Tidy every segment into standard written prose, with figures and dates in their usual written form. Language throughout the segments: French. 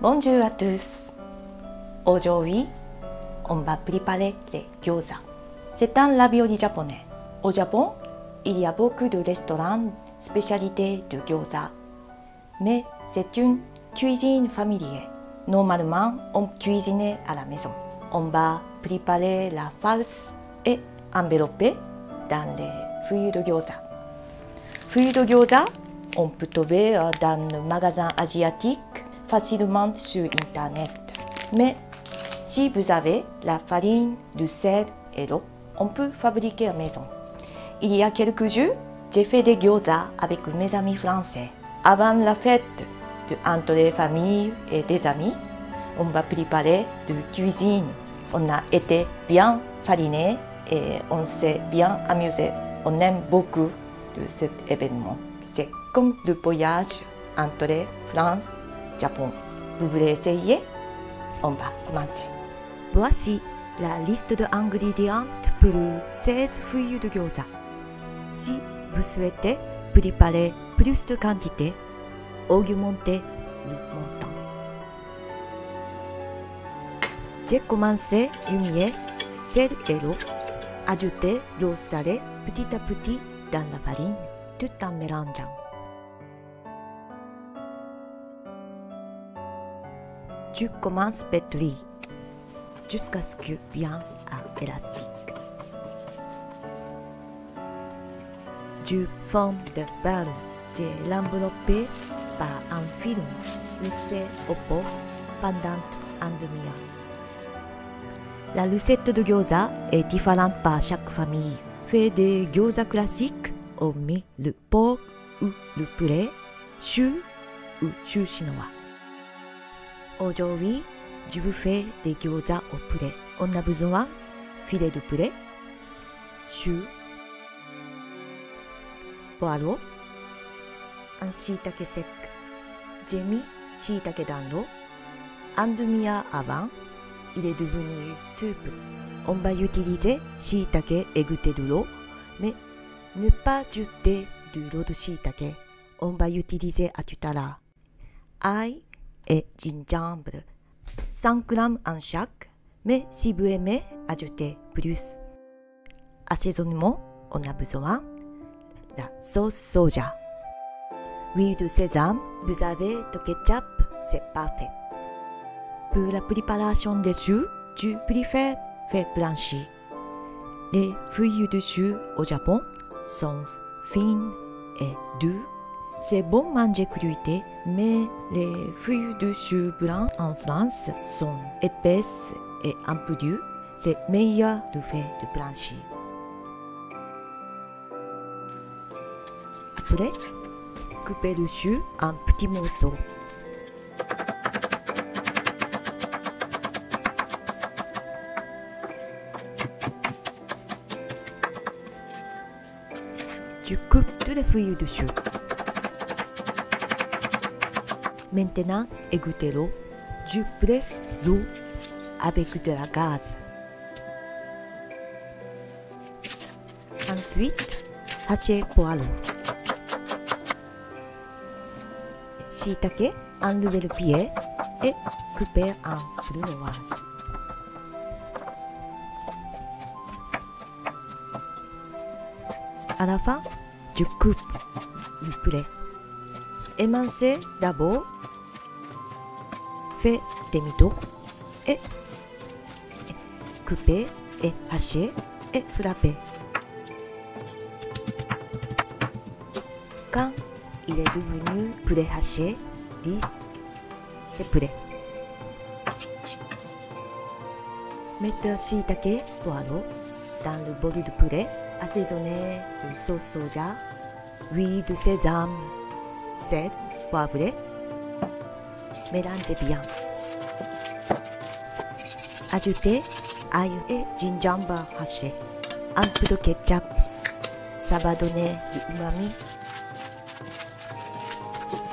Bonjour à tous. Aujourd'hui, on va préparer les gyoza. C'est un ravioli japonais. Au Japon, il y a beaucoup de restaurants spécialités de gyoza. Mais c'est une cuisine familière. Normalement, on cuisine à la maison. On va préparer la farce et envelopper dans les feuilles de gyoza. Feuilles de gyoza, on peut trouver dans le magasin asiatique facilement sur Internet. Mais si vous avez la farine, du sel et l'eau, on peut fabriquer à la maison. Il y a quelques jours, j'ai fait des gyoza avec mes amis français. Avant la fête entre les familles et des amis, on va préparer de cuisine. On a été bien farinés et on s'est bien amusé. On aime beaucoup de cet événement. C'est comme le voyage entre France et Japon. Vous voulez essayer? On va commencer. Voici la liste d'ingrédients pour 16 feuilles de gyoza. Si vous souhaitez préparer plus de quantité, augmentez le montant. J'ai commencé d'humier sel et l'eau. Ajoutez l'eau salée petit à petit dans la farine, tout en mélangeant. Je commence pétrir jusqu'à ce que bien élastique. Je forme des balles. J'ai l'enveloppé par un film laissé au pot pendant un demi-heure. La recette de gyoza est différente par chaque famille. Fait des gyoza classiques, on met le porc ou le poulet, chou ou chou chinois. Aujourd'hui, je vous fais des gyoza au poulet. On a besoin filet de poulet, chou, poireau, un shiitake sec. J'ai mis shiitake dans l'eau. Un demi-heure avant, il est devenu souple. On va utiliser shiitake égoutter de l'eau, mais ne pas jeter de l'eau de shiitake. On va utiliser à tout à l'heure. Ail et gingembre, 5 grammes en chaque, mais si vous aimez, ajoutez plus. Assaisonnement, on a besoin de la sauce soja. Huile de sésame, vous avez de ketchup, c'est parfait. Pour la préparation des choux, je préfère faire blanchir. Les feuilles de choux au Japon sont fines et douces. C'est bon manger cruité, mais les feuilles de choux blancs en France sont épaisses et un peu dures. C'est meilleur de faire de blanchir. Après, coupez le chou en petits morceaux. Je coupe toutes les feuilles de chou. Maintenant, égouttez l'eau. Je presse l'eau avec de la gaz. Ensuite, hachez poireau. Shiitake, enlevez le pied et coupez en brunoise. À la fin, je coupe le poulet. Émincez d'abord, faites demi-tour et coupez et hachez et frappez. Quand il est devenu poulet haché, lisse, c'est prêt. Mettez shiitake, poireau dans le bol de poulet. Assaisonnez de sauce soja, huile de sésame, sel, poivre. Mélangez bien. Ajoutez ail et gingembre haché. Un peu de ketchup. Ça va donner de l'umami.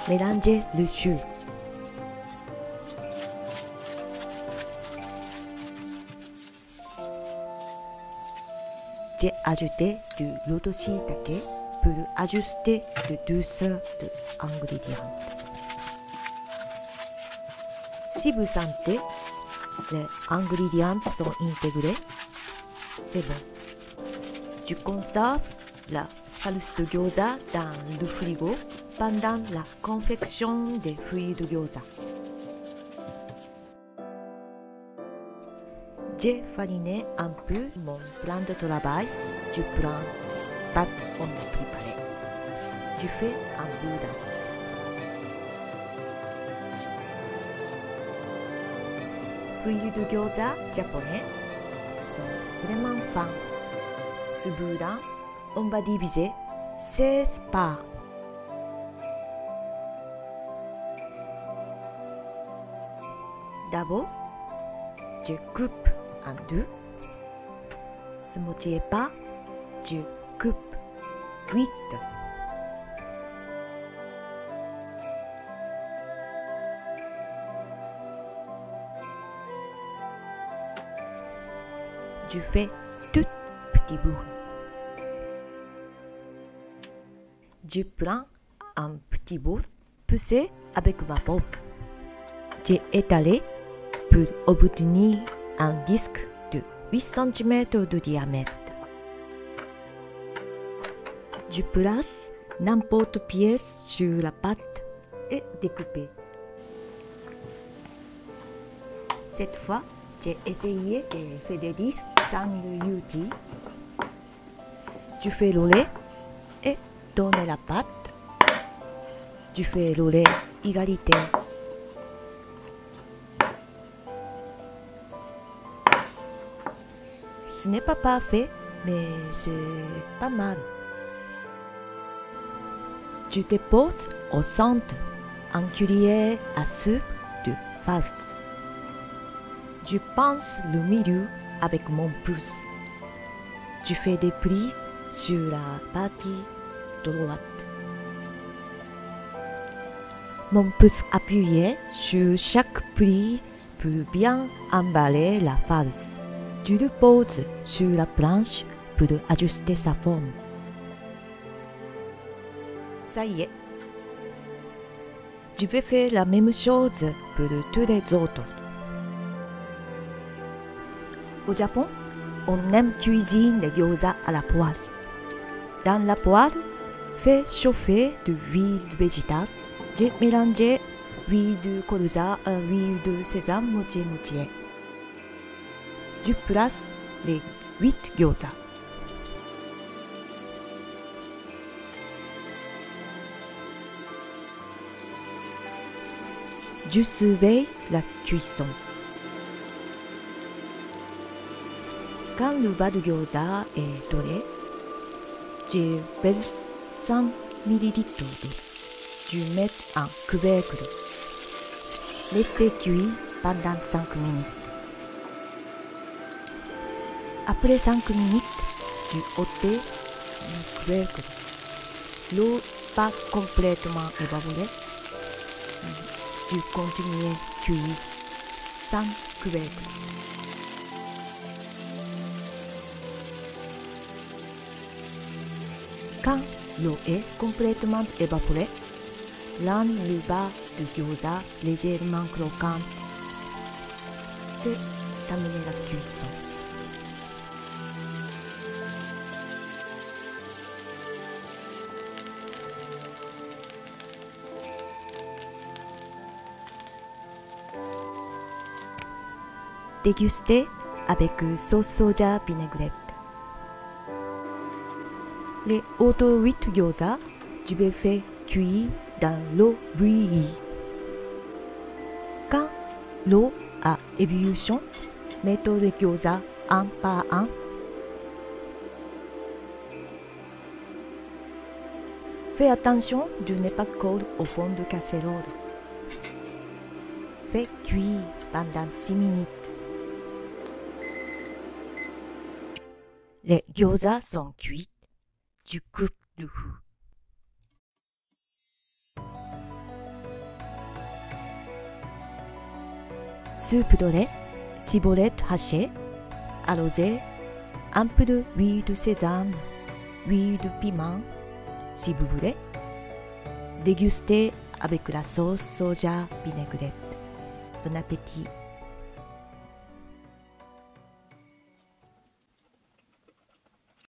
Mélangez le chou. J'ai ajouté de l'eau de shiitake pour ajuster la douceur de l'ingrédient. Si vous sentez les ingrédients sont intégrés, c'est bon. Je conserve la farce de gyoza dans le frigo pendant la confection des fruits de gyoza. J'ai fariné un peu mon plan de travail. Je prends des pâtes on a préparées. Je fais un boudin. Fruits de gyoza japonais sont vraiment fins. Ce boudin, on va diviser 16 parts. D'abord, je coupe en deux. Ce moitié pas, je coupe 8. Je fais tout petit bout. Je prends un petit bout poussé avec ma paume. J'ai étalé pour obtenir un disque de 8 cm de diamètre. Je place n'importe pièce sur la pâte et découpe. Cette fois, j'ai essayé de faire des disques sans le UT. Je fais rouler et donner la pâte. Je fais rouler égalité. Ce n'est pas parfait, mais c'est pas mal. Je dépose au centre un cuillère à soupe de farce. Je pince le milieu avec mon pouce. Je fais des plis sur la partie droite. Mon pouce appuyé sur chaque pli pour bien emballer la farce. Je le pose sur la planche pour ajuster sa forme. Ça y est. Je vais faire la même chose pour tous les autres. Au Japon, on aime cuisiner les gyoza à la poêle. Dans la poêle, fait chauffer de l'huile végétale. J'ai mélangé l'huile de colza à l'huile de sésame moitié-moitié. Je place les 8 gyoza. Je surveille la cuisson. Quand le bas de gyoza est doré, je verse 100 ml d'eau. Je mets un couvercle. Laissez cuire pendant 5 minutes. Après 5 minutes, je ôte le couvercle. L'eau pas complètement évaporée. Je continue à cuire sans couvercle. Quand l'eau est complètement évaporée, rend le bas de gyoza légèrement croquante. C'est terminé la cuisson. Déguster avec sauce soja vinaigrette. Les autres 8 gyoza, je vais faire cuire dans l'eau bouillie. Quand l'eau a ébullition, mettez les gyoza un par un. Faites attention de ne pas coller au fond de casserole. Faites cuire pendant 6 minutes. Les gyoza sont cuits. Je coupe le roux. Soupe dorée, ciboulette hachée, arrosée, un peu d'huile de sésame, huile de piment, si vous voulez. Dégustez avec la sauce soja vinaigrette. Bon appétit.